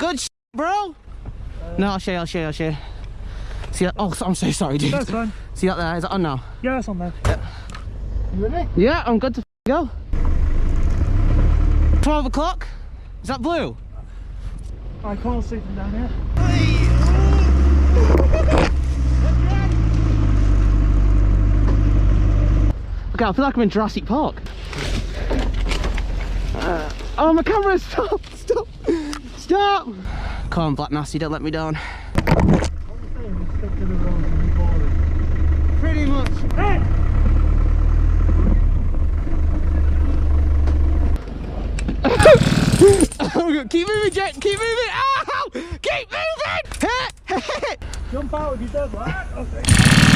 Good bro. No, I'll show you. See that? Oh, I'm so sorry, dude. That's fine. See that there? Is that on now? Yeah, it's on there. Yeah. You ready? Yeah, I'm good to go. 12 o'clock? Is that blue? I can't see from down here. Okay, I feel like I'm in Jurassic Park. Oh, my camera! Stop! Come on, Black Nasty, don't let me down. Pretty much. Hey! Keep moving, Jet! Keep moving! Ow! Keep moving! Jump out if you don't, right? Okay.